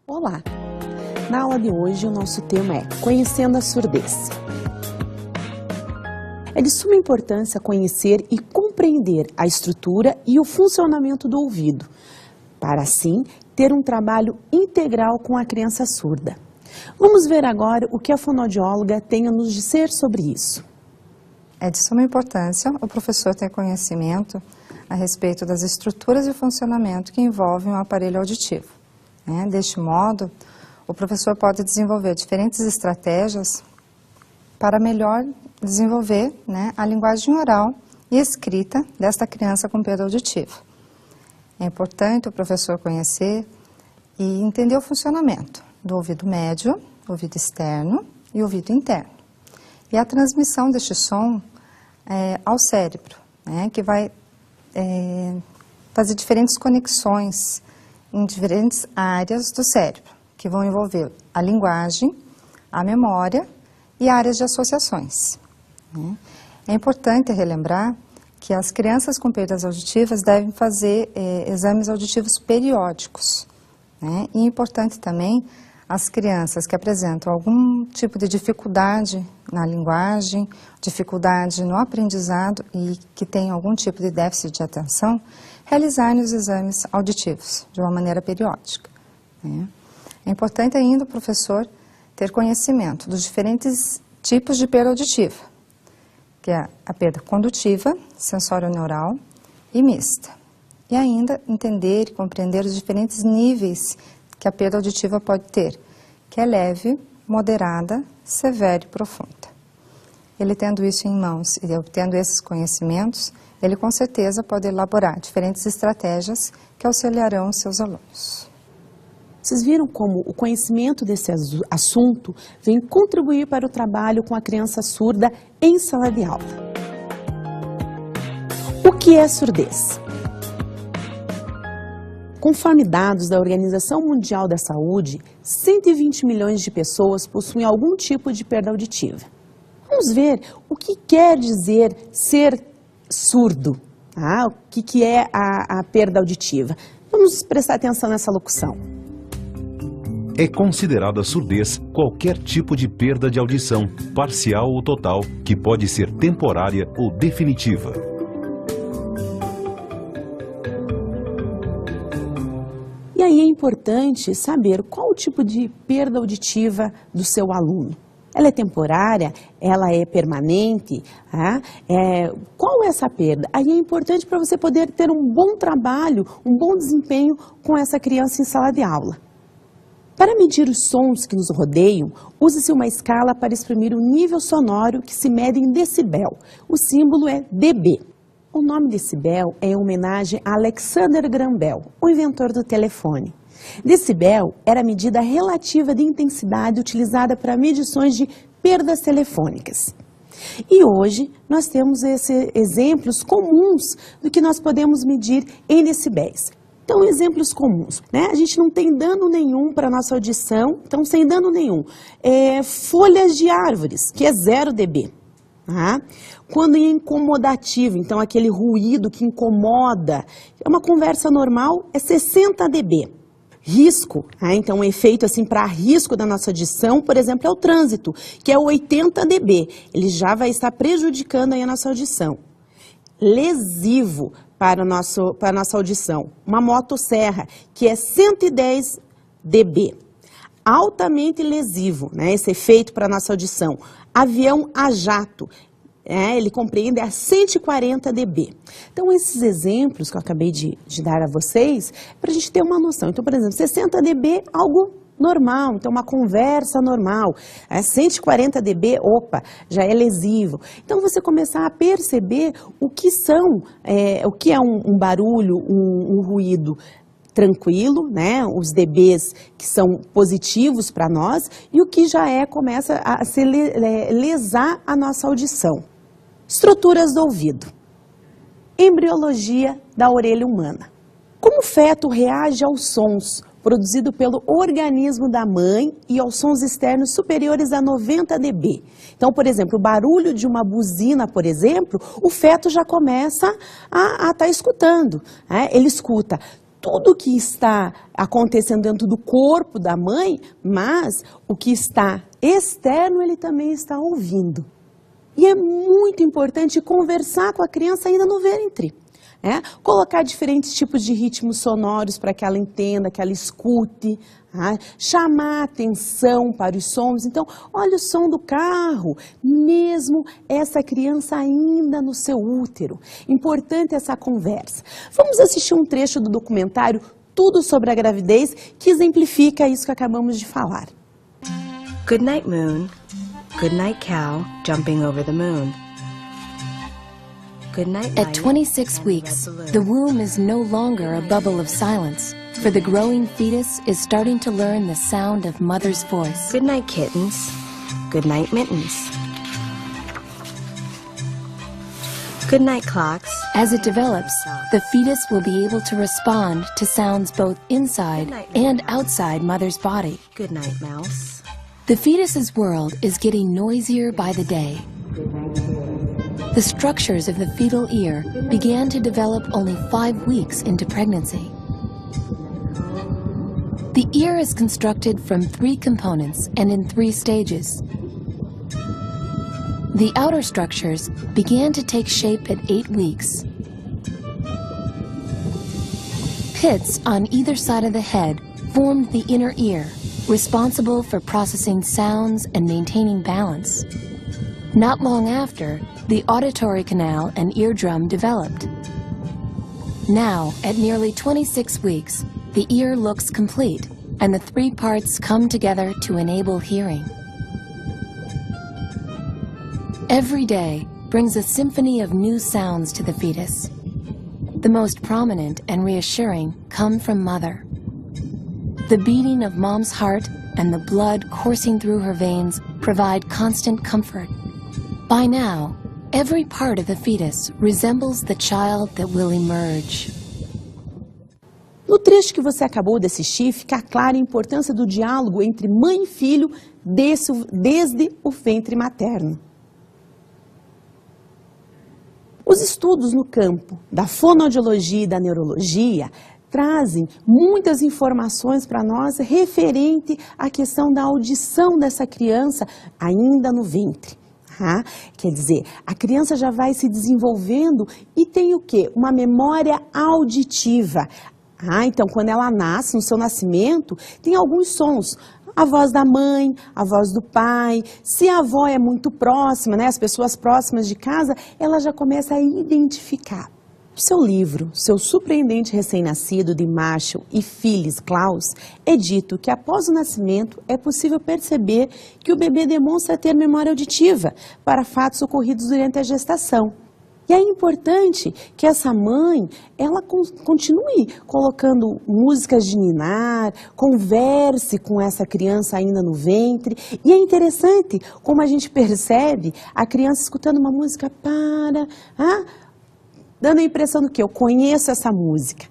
Olá! Na aula de hoje o nosso tema é Conhecendo a Surdez. É de suma importância conhecer e compreender a estrutura e o funcionamento do ouvido, para assim ter um trabalho integral com a criança surda. Vamos ver agora o que a fonoaudióloga tem a nos dizer sobre isso. É de suma importância o professor ter conhecimento a respeito das estruturas e funcionamento que envolvem o aparelho auditivo. Deste modo, o professor pode desenvolver diferentes estratégias para melhor desenvolver a linguagem oral e escrita desta criança com perda auditiva. É importante o professor conhecer e entender o funcionamento do ouvido médio, ouvido externo e ouvido interno. E a transmissão deste som ao cérebro, que vai fazer diferentes conexões em diferentes áreas do cérebro, que vão envolver a linguagem, a memória e áreas de associações. É importante relembrar que as crianças com perdas auditivas devem fazer exames auditivos periódicos. E é importante também as crianças que apresentam algum tipo de dificuldade na linguagem, dificuldade no aprendizado e que têm algum tipo de déficit de atenção, realizarem os exames auditivos de uma maneira periódica. É importante ainda o professor ter conhecimento dos diferentes tipos de perda auditiva, que é a perda condutiva, sensório-neural e mista. E ainda entender e compreender os diferentes níveis que a perda auditiva pode ter, que é leve, moderada, severa e profunda. Ele tendo isso em mãos e obtendo esses conhecimentos, ele com certeza pode elaborar diferentes estratégias que auxiliarão os seus alunos. Vocês viram como o conhecimento desse assunto vem contribuir para o trabalho com a criança surda em sala de aula. O que é surdez? Conforme dados da Organização Mundial da Saúde, 120 milhões de pessoas possuem algum tipo de perda auditiva. Vamos ver o que quer dizer ser surdo, o que é a perda auditiva. Vamos prestar atenção nessa locução. É considerada surdez qualquer tipo de perda de audição, parcial ou total, que pode ser temporária ou definitiva. E aí é importante saber qual o tipo de perda auditiva do seu aluno. Ela é temporária? Ela é permanente? Qual é essa perda? Aí é importante para você poder ter um bom trabalho, um bom desempenho com essa criança em sala de aula. Para medir os sons que nos rodeiam, use-se uma escala para exprimir o nível sonoro que se mede em decibel. O símbolo é dB. O nome decibel é em homenagem a Alexander Graham Bell, o inventor do telefone. Decibel era a medida relativa de intensidade utilizada para medições de perdas telefônicas. E hoje nós temos esses exemplos comuns do que nós podemos medir em decibéis. Então, exemplos comuns, A gente não tem dano nenhum para a nossa audição, então sem dano nenhum. Folhas de árvores, que é 0 dB. Quando é incomodativo, então aquele ruído que incomoda, é uma conversa normal, é 60 dB. Risco, então um efeito assim para risco da nossa audição, por exemplo, é o trânsito, que é 80 dB. Ele já vai estar prejudicando aí a nossa audição. Lesivo para a nossa audição, uma motosserra, que é 110 dB. Altamente lesivo, esse efeito para a nossa audição. Avião a jato, ele compreende a 140 dB. Então, esses exemplos que eu acabei de dar a vocês, para a gente ter uma noção. Então, por exemplo, 60 dB, algo normal, então uma conversa normal. 140 dB, já é lesivo. Então, você começar a perceber o que é um barulho, um ruído tranquilo, os dBs que são positivos para nós, e o que já começa a lesar a nossa audição. Estruturas do ouvido. Embriologia da orelha humana. Como o feto reage aos sons produzidos pelo organismo da mãe e aos sons externos superiores a 90 dB. Então, por exemplo, o barulho de uma buzina, por exemplo, o feto já começa a estar escutando. Ele escuta tudo que está acontecendo dentro do corpo da mãe, mas o que está externo ele também está ouvindo. E é muito importante conversar com a criança ainda no ventre. Colocar diferentes tipos de ritmos sonoros para que ela entenda, que ela escute, chamar atenção para os sons. Então, olha o som do carro, mesmo essa criança ainda no seu útero. Importante essa conversa. Vamos assistir um trecho do documentário Tudo sobre a Gravidez, que exemplifica isso que acabamos de falar. Good night, moon. Good night, cow, jumping over the moon. At 26 weeks, the womb is no longer a bubble of silence, for the growing fetus is starting to learn the sound of mother's voice. Good night, kittens. Good night, mittens. Good night, clocks. As it develops, the fetus will be able to respond to sounds both inside and outside mother's body. Good night, mouse. The fetus's world is getting noisier by the day. The structures of the fetal ear began to develop only 5 weeks into pregnancy. The ear is constructed from 3 components and in 3 stages. The outer structures began to take shape at 8 weeks. Pits on either side of the head formed the inner ear, responsible for processing sounds and maintaining balance. Not long after, the auditory canal and eardrum developed. Now, at nearly 26 weeks, the ear looks complete, and the 3 parts come together to enable hearing. Every day brings a symphony of new sounds to the fetus. The most prominent and reassuring come from mother. The beating of mom's heart and the blood coursing through her veins provide constant comfort. By now, every part of the fetus resembles the child that will emerge. No trecho que você acabou de assistir, fica clara a importância do diálogo entre mãe e filho desde o ventre materno. Os estudos no campo da fonoaudiologia e da neurologia trazem muitas informações para nós referente à questão da audição dessa criança ainda no ventre. Quer dizer, a criança já vai se desenvolvendo e tem o quê? Uma memória auditiva. Então, quando ela nasce, no seu nascimento, tem alguns sons. A voz da mãe, a voz do pai. Se a avó é muito próxima, as pessoas próximas de casa, ela já começa a identificar. No seu livro, Seu Surpreendente Recém-Nascido, de Marshall e Phyllis Klaus, é dito que após o nascimento é possível perceber que o bebê demonstra ter memória auditiva para fatos ocorridos durante a gestação. E é importante que essa mãe, ela continue colocando músicas de ninar, converse com essa criança ainda no ventre. E é interessante como a gente percebe a criança escutando uma música dando a impressão do que eu conheço essa música.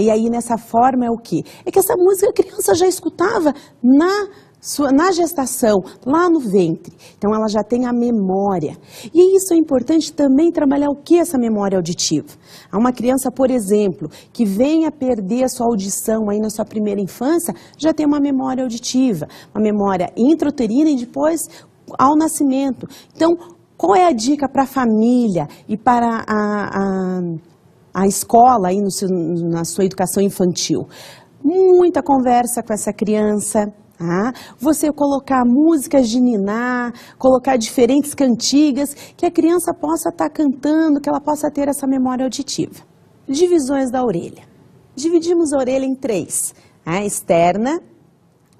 E aí nessa forma é o quê? É que essa música a criança já escutava na gestação, lá no ventre. Então ela já tem a memória. E isso é importante também trabalhar o que essa memória auditiva. Há uma criança, por exemplo, que venha a perder a sua audição aí na sua primeira infância, já tem uma memória auditiva, uma memória intrauterina e depois ao nascimento. Então, qual é a dica para a família e para a escola aí na sua educação infantil? Muita conversa com essa criança. Você colocar músicas de ninar, colocar diferentes cantigas, que a criança possa estar cantando, que ela possa ter essa memória auditiva. Divisões da orelha. Dividimos a orelha em 3, externa,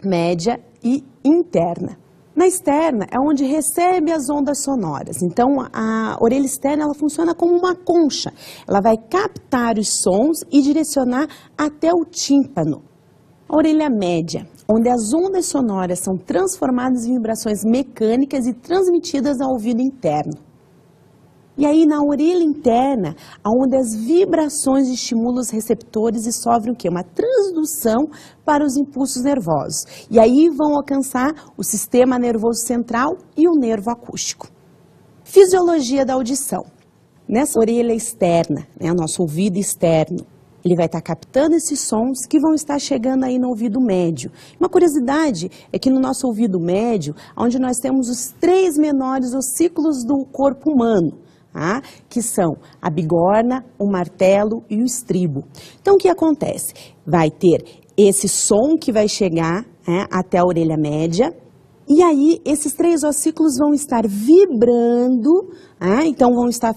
média e interna. Na externa é onde recebe as ondas sonoras. Então, a orelha externa ela funciona como uma concha. Ela vai captar os sons e direcionar até o tímpano. A orelha média, onde as ondas sonoras são transformadas em vibrações mecânicas e transmitidas ao ouvido interno. E aí na orelha interna, onde as vibrações estimulam os receptores e sofrem o quê? Uma transdução para os impulsos nervosos. E aí vão alcançar o sistema nervoso central e o nervo acústico. Fisiologia da audição. Nessa orelha externa, o nosso ouvido externo, Ele vai estar captando esses sons que vão estar chegando aí no ouvido médio. Uma curiosidade é que no nosso ouvido médio, onde nós temos os 3 menores ossículos do corpo humano, que são a bigorna, o martelo e o estribo. Então, o que acontece? Vai ter esse som que vai chegar até a orelha média, e aí esses 3 ossículos vão estar vibrando, então vão estar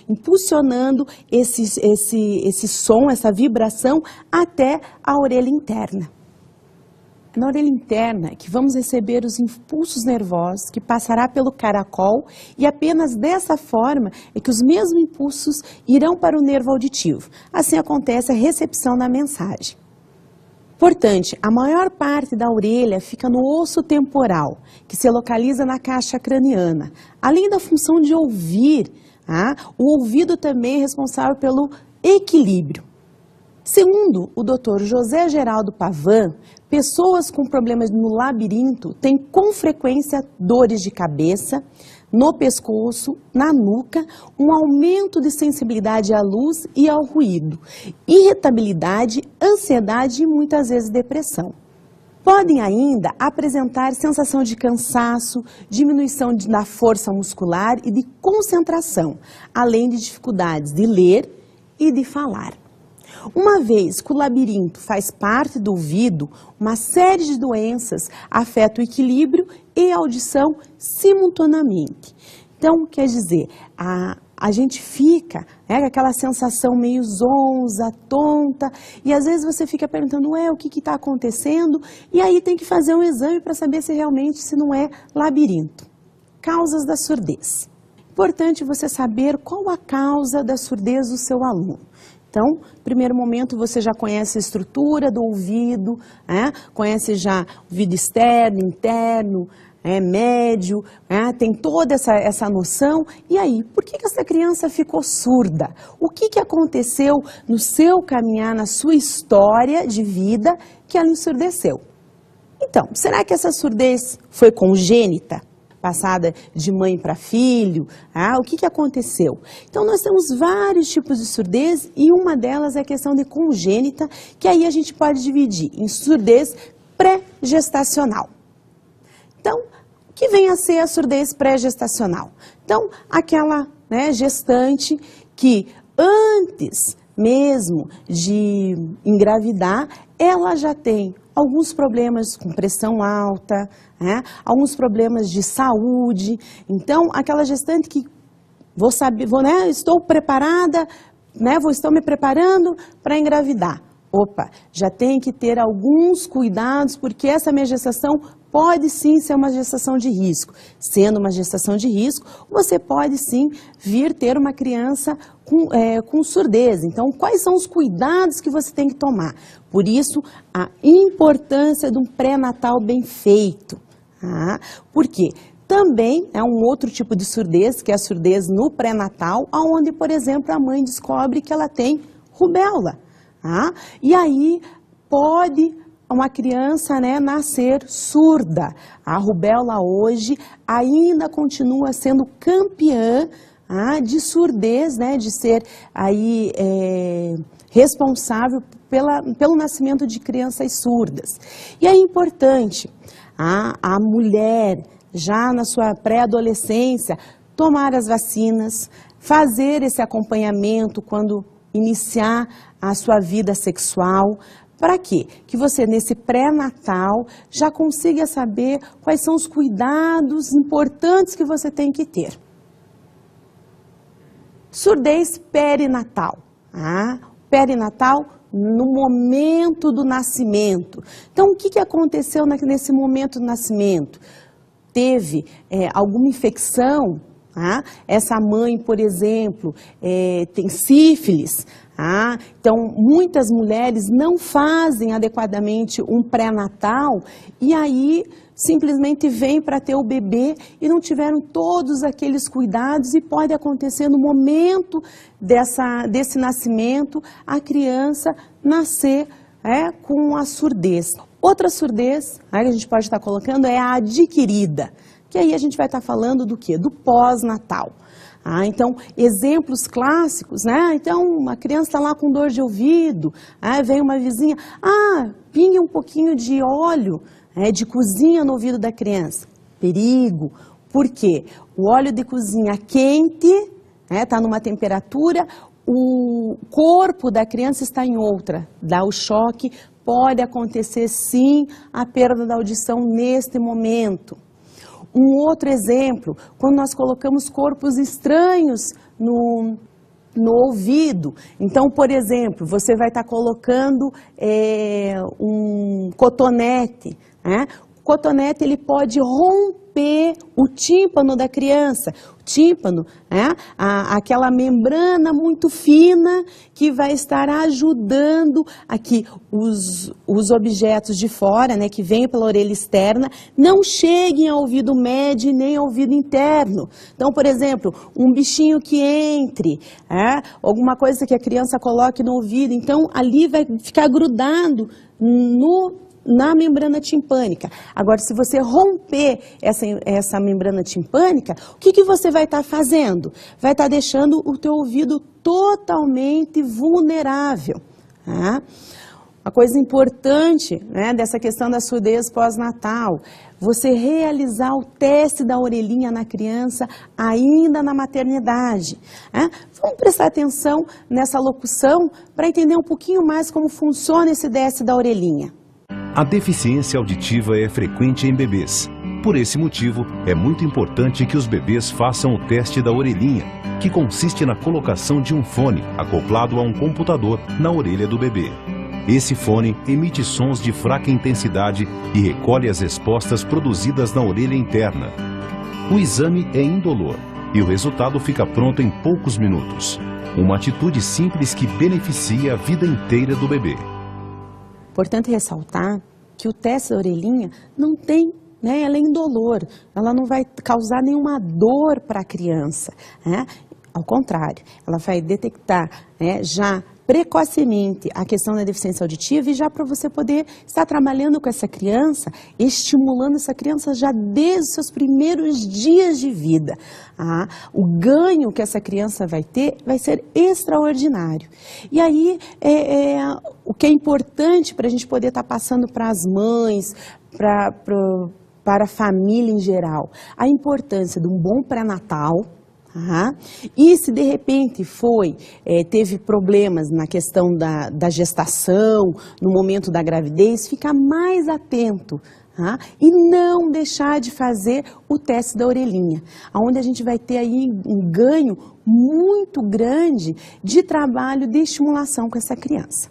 impulsionando esse som, essa vibração até a orelha interna. Na orelha interna que vamos receber os impulsos nervosos que passará pelo caracol, e apenas dessa forma é que os mesmos impulsos irão para o nervo auditivo. Assim acontece a recepção da mensagem. Portanto, a maior parte da orelha fica no osso temporal, que se localiza na caixa craniana. Além da função de ouvir, o ouvido também é responsável pelo equilíbrio. Segundo o Dr. José Geraldo Pavan, pessoas com problemas no labirinto têm com frequência dores de cabeça, no pescoço, na nuca, um aumento de sensibilidade à luz e ao ruído, irritabilidade, ansiedade e muitas vezes depressão. Podem ainda apresentar sensação de cansaço, diminuição da força muscular e de concentração, além de dificuldades de ler e de falar. Uma vez que o labirinto faz parte do ouvido, uma série de doenças afeta o equilíbrio e a audição simultaneamente. Então, quer dizer, a gente fica com aquela sensação meio zonza, tonta, e às vezes você fica perguntando, o que está acontecendo? E aí tem que fazer um exame para saber se realmente não é labirinto. Causas da surdez. Importante você saber qual a causa da surdez do seu aluno. Então, no primeiro momento, você já conhece a estrutura do ouvido, conhece já o ouvido externo, interno, médio, tem toda essa noção. E aí, por que essa criança ficou surda? O que aconteceu no seu caminhar, na sua história de vida, que ela ensurdeceu? Então, será que essa surdez foi congênita? Passada de mãe para filho, o que aconteceu? Então, nós temos vários tipos de surdez e uma delas é a questão de congênita, que aí a gente pode dividir em surdez pré-gestacional. Então, o que vem a ser a surdez pré-gestacional? Então, aquela gestante que antes mesmo de engravidar, ela já tem alguns problemas com pressão alta, alguns problemas de saúde. Então, aquela gestante que estou preparada, estou me preparando para engravidar. Opa, já tem que ter alguns cuidados, porque essa minha gestação pode sim ser uma gestação de risco. Sendo uma gestação de risco, você pode sim vir ter uma criança com surdez. Então, quais são os cuidados que você tem que tomar? Por isso, a importância de um pré-natal bem feito. Por quê? Também é um outro tipo de surdez, que é a surdez no pré-natal, onde, por exemplo, a mãe descobre que ela tem rubéola. E aí pode uma criança nascer surda. A rubéola hoje ainda continua sendo campeã de surdez, de ser aí responsável pelo nascimento de crianças surdas. E é importante a mulher, já na sua pré-adolescência, tomar as vacinas, fazer esse acompanhamento quando iniciar a sua vida sexual. Para quê? Que você, nesse pré-natal, já consiga saber quais são os cuidados importantes que você tem que ter. Surdez perinatal. Perinatal no momento do nascimento. Então, o que aconteceu nesse momento do nascimento? Teve alguma infecção? Essa mãe, por exemplo, tem sífilis. Então, muitas mulheres não fazem adequadamente um pré-natal e aí simplesmente vêm para ter o bebê e não tiveram todos aqueles cuidados e pode acontecer no momento desse nascimento a criança nascer com a surdez. Outra surdez que a gente pode estar colocando é a adquirida, que aí a gente vai estar falando do quê? Do pós-natal. Então, exemplos clássicos, né? Então, uma criança está lá com dor de ouvido, vem uma vizinha, pinga um pouquinho de óleo de cozinha no ouvido da criança. Perigo. Por quê? O óleo de cozinha quente, está numa temperatura, o corpo da criança está em outra, dá o choque, pode acontecer sim a perda da audição neste momento. Um outro exemplo, quando nós colocamos corpos estranhos no ouvido. Então, por exemplo, você vai estar colocando um cotonete. O cotonete ele pode romper o tímpano da criança. O tímpano, aquela membrana muito fina que vai estar ajudando aqui os objetos de fora, que vêm pela orelha externa, não cheguem ao ouvido médio nem ao ouvido interno. Então, por exemplo, um bichinho que entre, alguma coisa que a criança coloque no ouvido, então ali vai ficar grudado na membrana timpânica. Agora, se você romper essa membrana timpânica, o que você vai estar fazendo? Vai estar deixando o teu ouvido totalmente vulnerável. Uma coisa importante dessa questão da surdez pós-natal, você realizar o teste da orelhinha na criança ainda na maternidade. Vamos prestar atenção nessa locução para entender um pouquinho mais como funciona esse teste da orelhinha. A deficiência auditiva é frequente em bebês. Por esse motivo, é muito importante que os bebês façam o teste da orelhinha, que consiste na colocação de um fone acoplado a um computador na orelha do bebê. Esse fone emite sons de fraca intensidade e recolhe as respostas produzidas na orelha interna. O exame é indolor e o resultado fica pronto em poucos minutos. Uma atitude simples que beneficia a vida inteira do bebê. Importante ressaltar que o teste da orelhinha não tem, ela é indolor, ela não vai causar nenhuma dor para a criança, Ao contrário, ela vai detectar já precocemente a questão da deficiência auditiva e já para você poder estar trabalhando com essa criança, estimulando essa criança já desde os seus primeiros dias de vida. O ganho que essa criança vai ter vai ser extraordinário. E aí, o que é importante para a gente poder estar passando para as mães, para a família em geral, a importância de um bom pré-natal. E se de repente teve problemas na questão da gestação, no momento da gravidez, ficar mais atento e não deixar de fazer o teste da orelhinha, onde a gente vai ter aí um ganho muito grande de trabalho de estimulação com essa criança.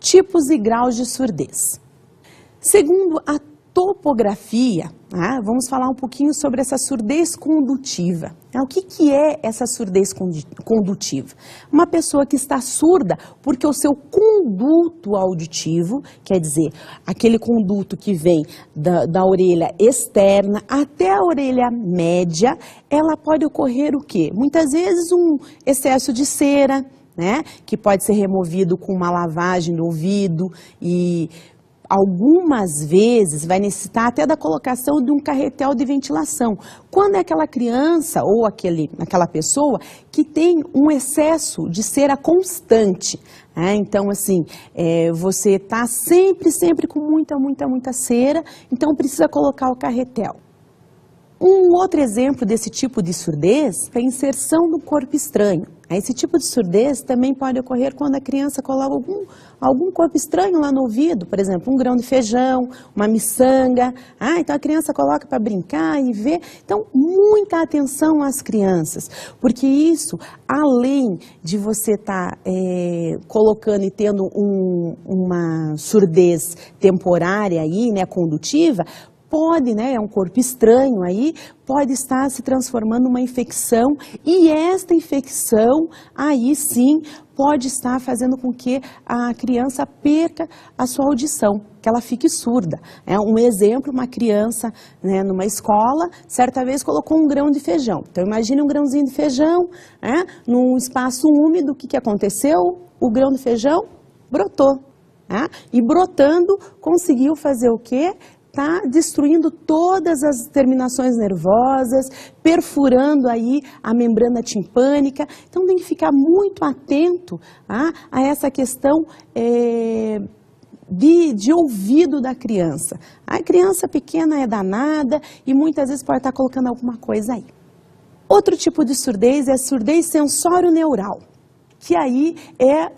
Tipos e graus de surdez. Segundo a topografia, vamos falar um pouquinho sobre essa surdez condutiva. O que é essa surdez condutiva? Uma pessoa que está surda porque o seu conduto auditivo, quer dizer, aquele conduto que vem da orelha externa até a orelha média, ela pode ocorrer o quê? Muitas vezes um excesso de cera, que pode ser removido com uma lavagem do ouvido e algumas vezes vai necessitar até da colocação de um carretel de ventilação. Quando é aquela criança ou aquela pessoa que tem um excesso de cera constante. Então, assim, você está sempre com muita cera, então precisa colocar o carretel. Um outro exemplo desse tipo de surdez é a inserção do corpo estranho. Esse tipo de surdez também pode ocorrer quando a criança coloca algum corpo estranho lá no ouvido, por exemplo, um grão de feijão, uma miçanga. Então a criança coloca para brincar e ver. Então, muita atenção às crianças, porque isso, além de você estar colocando e tendo uma surdez temporária aí, condutiva, pode, é um corpo estranho aí, pode estar se transformando numa infecção e esta infecção aí sim pode estar fazendo com que a criança perca a sua audição, que ela fique surda. Um exemplo, uma criança numa escola, certa vez colocou um grão de feijão. Então imagine um grãozinho de feijão, num espaço úmido, o que aconteceu? O grão de feijão brotou. E brotando conseguiu fazer o quê? está destruindo todas as terminações nervosas, perfurando aí a membrana timpânica. Então tem que ficar muito atento a essa questão de ouvido da criança. A criança pequena é danada e muitas vezes pode estar colocando alguma coisa aí. Outro tipo de surdez é a surdez sensório-neural, que aí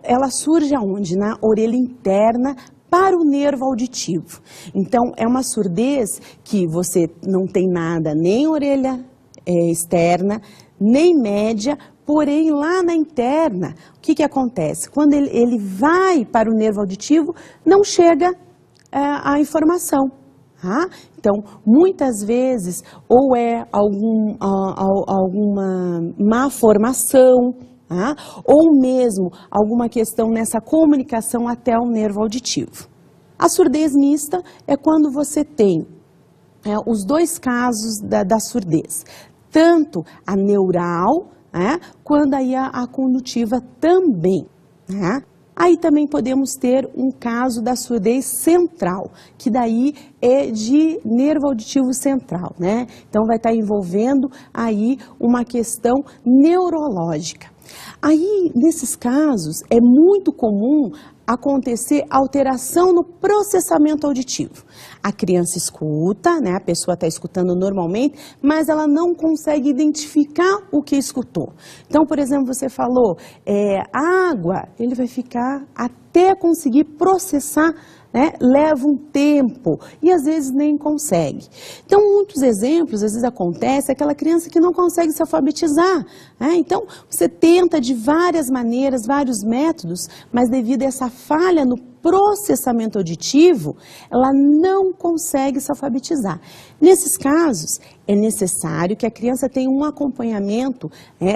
ela surge aonde? Na orelha interna, para o nervo auditivo. Então, é uma surdez que você não tem nada, nem orelha externa, nem média, porém lá na interna, o que acontece? Quando ele vai para o nervo auditivo, não chega a informação. Então, muitas vezes, ou é alguma má formação, ou mesmo alguma questão nessa comunicação até o nervo auditivo. A surdez mista é quando você tem os dois casos da surdez, tanto a neural, quanto aí a condutiva também. Aí também podemos ter um caso da surdez central, que daí é de nervo auditivo central, Então vai estar envolvendo aí uma questão neurológica. Aí, nesses casos, é muito comum acontecer alteração no processamento auditivo. A criança escuta, a pessoa está escutando normalmente, mas ela não consegue identificar o que escutou. Então, por exemplo, você falou água, ele vai ficar até conseguir processar, leva um tempo e às vezes nem consegue. Então, muitos exemplos, às vezes acontece aquela criança que não consegue se alfabetizar. Então, você tenta de várias maneiras, vários métodos, mas devido a essa falha no processamento auditivo, ela não consegue se alfabetizar. Nesses casos, é necessário que a criança tenha um acompanhamento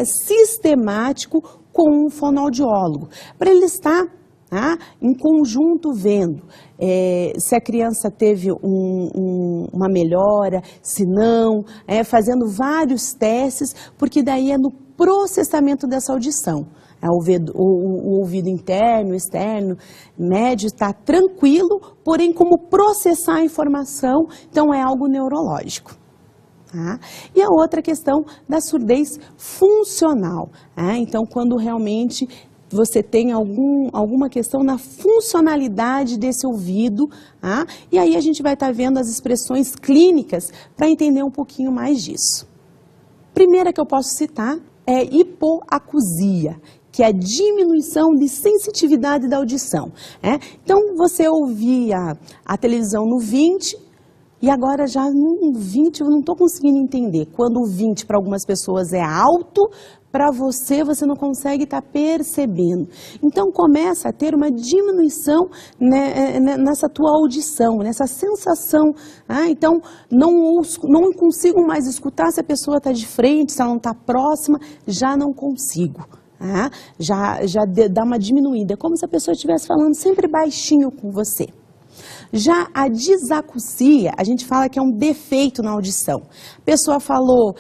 sistemático com um fonoaudiólogo, para ele estar em conjunto vendo se a criança teve uma melhora, se não, fazendo vários testes, porque daí é no processamento dessa audição. O ouvido interno, externo, médio está tranquilo, porém como processar a informação, então é algo neurológico. E a outra questão da surdez funcional, então quando realmente você tem alguma questão na funcionalidade desse ouvido, e aí a gente vai estar vendo as expressões clínicas para entender um pouquinho mais disso. Primeira que eu posso citar é hipoacusia, que é a diminuição de sensitividade da audição. Então, você ouvia a televisão no 20, e agora já no 20 eu não estou conseguindo entender. Quando o 20 para algumas pessoas é alto, para você não consegue estar percebendo. Então, começa a ter uma diminuição nessa tua audição, nessa sensação. Então, não consigo mais escutar se a pessoa está de frente, se ela não está próxima, já não consigo. Já dá uma diminuída, é como se a pessoa estivesse falando sempre baixinho com você. Já a disacusia, a gente fala que é um defeito na audição. A pessoa falou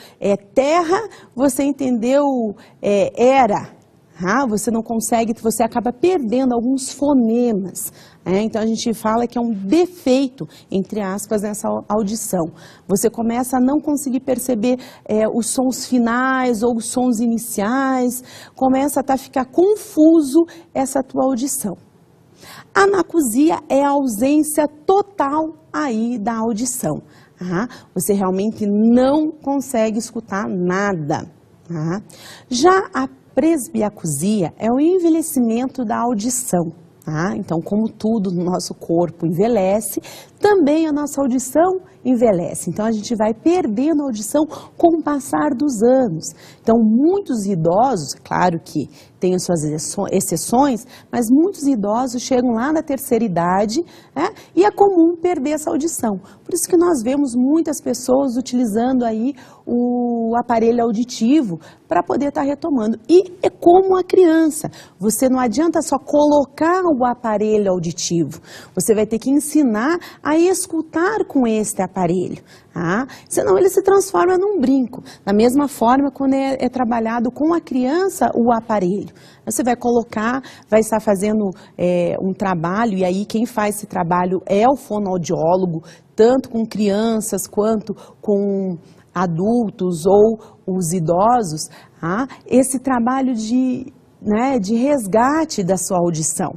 terra, você entendeu era. Você não consegue, você acaba perdendo alguns fonemas. Então a gente fala que é um defeito, entre aspas, nessa audição. Você começa a não conseguir perceber os sons finais ou os sons iniciais, começa a ficar confuso essa tua audição. Anacusia é a ausência total aí da audição. Você realmente não consegue escutar nada. Já a presbiacusia é o envelhecimento da audição. Então, como tudo no nosso corpo envelhece, também a nossa audição envelhece. Então, a gente vai perdendo a audição com o passar dos anos. Então, muitos idosos, claro que tem as suas exceções, mas muitos idosos chegam lá na terceira idade e é comum perder essa audição. Por isso que nós vemos muitas pessoas utilizando aí o aparelho auditivo para poder estar retomando. E é como a criança, você não adianta só colocar o aparelho auditivo, você vai ter que ensinar a escutar com este aparelho. Senão ele se transforma num brinco. Da mesma forma, quando é trabalhado com a criança o aparelho, você vai colocar, vai estar fazendo um trabalho, e aí quem faz esse trabalho é o fonoaudiólogo, tanto com crianças quanto com adultos ou os idosos, esse trabalho de resgate da sua audição.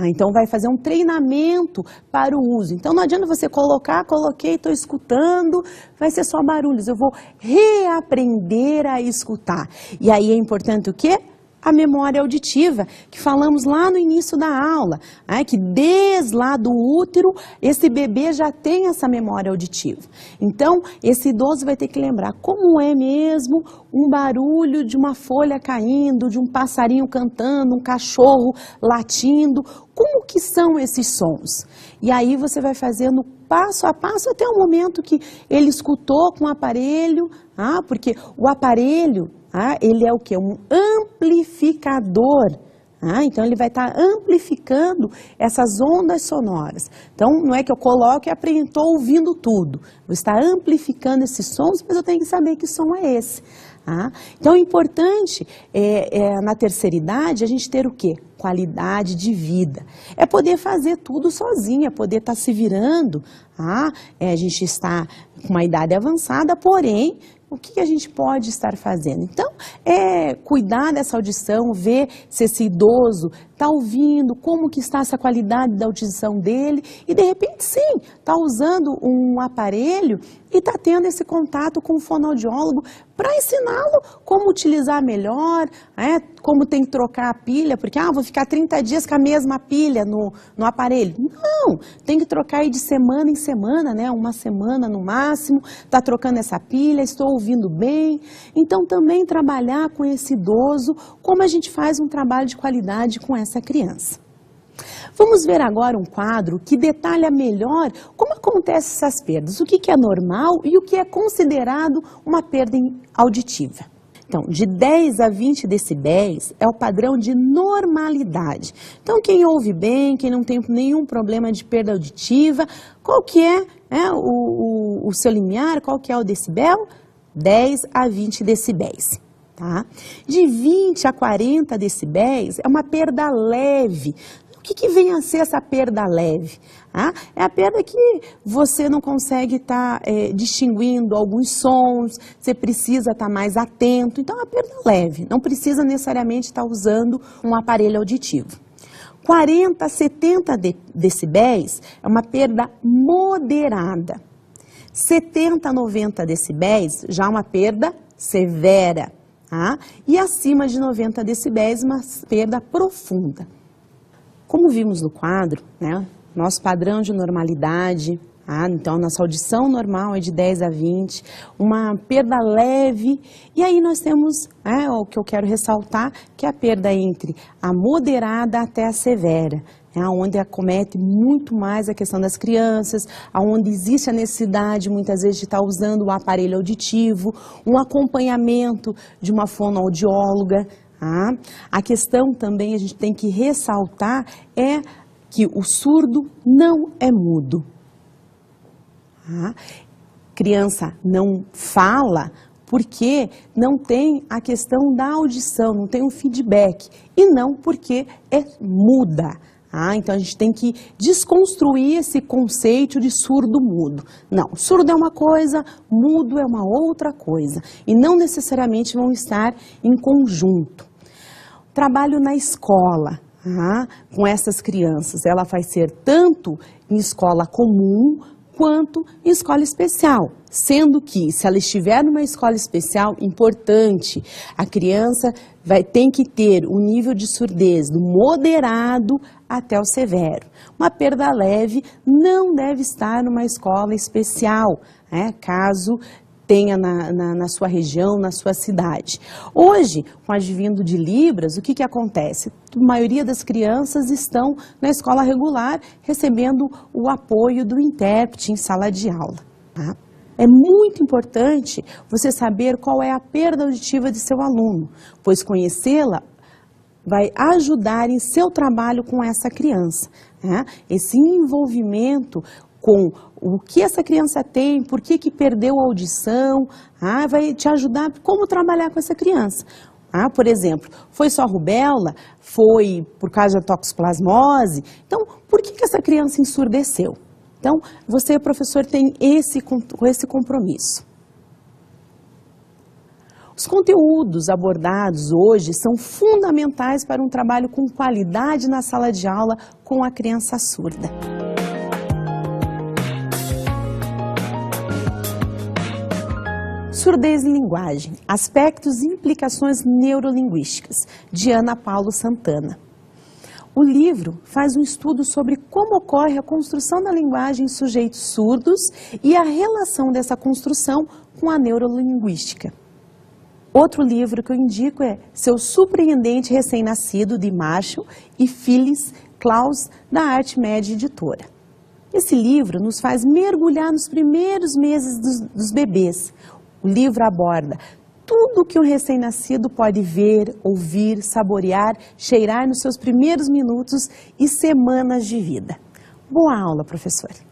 Então vai fazer um treinamento para o uso. Então não adianta você coloquei, estou escutando, vai ser só barulhos. Eu vou reaprender a escutar. E aí é importante o quê? A memória auditiva, que falamos lá no início da aula, que desde lá do útero, esse bebê já tem essa memória auditiva. Então, esse idoso vai ter que lembrar como é mesmo um barulho de uma folha caindo, de um passarinho cantando, um cachorro latindo, como que são esses sons? E aí você vai fazendo passo a passo até o momento que ele escutou com o aparelho, porque o aparelho, ele é o quê? Um amplificador. Então ele vai estar amplificando essas ondas sonoras. Então não é que eu coloco e estou ouvindo tudo. Vou estar amplificando esses sons, mas eu tenho que saber que som é esse. Então é importante, na terceira idade, a gente ter o quê? Qualidade de vida. É poder fazer tudo sozinha, é poder estar se virando. A gente está com uma idade avançada, porém, o que a gente pode estar fazendo? Então, cuidar dessa audição, ver se esse idoso está ouvindo, como que está essa qualidade da audição dele e, de repente, sim, está usando um aparelho e está tendo esse contato com o fonoaudiólogo para ensiná-lo como utilizar melhor, como tem que trocar a pilha, porque vou ficar 30 dias com a mesma pilha no aparelho. Não, tem que trocar aí de semana em semana, uma semana no máximo, está trocando essa pilha, estou ouvindo bem. Então também trabalhar com esse idoso, como a gente faz um trabalho de qualidade com essa criança. Vamos ver agora um quadro que detalha melhor como acontecem essas perdas, o que é normal e o que é considerado uma perda auditiva. Então, de 10 a 20 decibéis é o padrão de normalidade. Então, quem ouve bem, quem não tem nenhum problema de perda auditiva, qual que é o seu limiar, qual que é o decibel? 10 a 20 decibéis. De 20 a 40 decibéis é uma perda leve. O que vem a ser essa perda leve? É a perda que você não consegue estar distinguindo alguns sons, você precisa estar mais atento. Então, é uma perda leve, não precisa necessariamente estar usando um aparelho auditivo. 40 a 70 decibéis é uma perda moderada. 70 a 90 decibéis já é uma perda severa. E acima de 90 decibéis, uma perda profunda. Como vimos no quadro, nosso padrão de normalidade, então nossa audição normal é de 10 a 20, uma perda leve, e aí nós temos o que eu quero ressaltar, que é a perda entre a moderada até a severa, onde acomete muito mais a questão das crianças, onde existe a necessidade muitas vezes de estar usando o aparelho auditivo, um acompanhamento de uma fonoaudióloga. A questão também a gente tem que ressaltar é que o surdo não é mudo. Criança não fala porque não tem a questão da audição, não tem um feedback, e não porque é muda. Então a gente tem que desconstruir esse conceito de surdo-mudo. Não, surdo é uma coisa, mudo é uma outra coisa, e não necessariamente vão estar em conjunto. Trabalho na escola, com essas crianças, ela vai ser tanto em escola comum quanto em escola especial, sendo que se ela estiver numa escola especial, importante, a criança tem que ter um nível de surdez do moderado até o severo. Uma perda leve não deve estar numa escola especial, caso tenha na sua região, na sua cidade. Hoje, com o advindo de Libras, o que acontece? A maioria das crianças estão na escola regular, recebendo o apoio do intérprete em sala de aula. É muito importante você saber qual é a perda auditiva de seu aluno, pois conhecê-la vai ajudar em seu trabalho com essa criança. Esse envolvimento com o que essa criança tem, por que perdeu a audição, vai te ajudar como trabalhar com essa criança. Por exemplo, foi só rubéola, foi por causa da toxoplasmose, então por que essa criança ensurdeceu? Então, você, professor, tem esse compromisso. Os conteúdos abordados hoje são fundamentais para um trabalho com qualidade na sala de aula com a criança surda. Surdez em linguagem, aspectos e implicações neurolinguísticas, de Ana Paulo Santana. O livro faz um estudo sobre como ocorre a construção da linguagem em sujeitos surdos e a relação dessa construção com a neurolinguística. Outro livro que eu indico é Seu Surpreendente Recém-Nascido, de Marshall e Phyllis Klaus, da Arte Média Editora. Esse livro nos faz mergulhar nos primeiros meses dos bebês. O livro aborda tudo o que um recém-nascido pode ver, ouvir, saborear, cheirar nos seus primeiros minutos e semanas de vida. Boa aula, professor!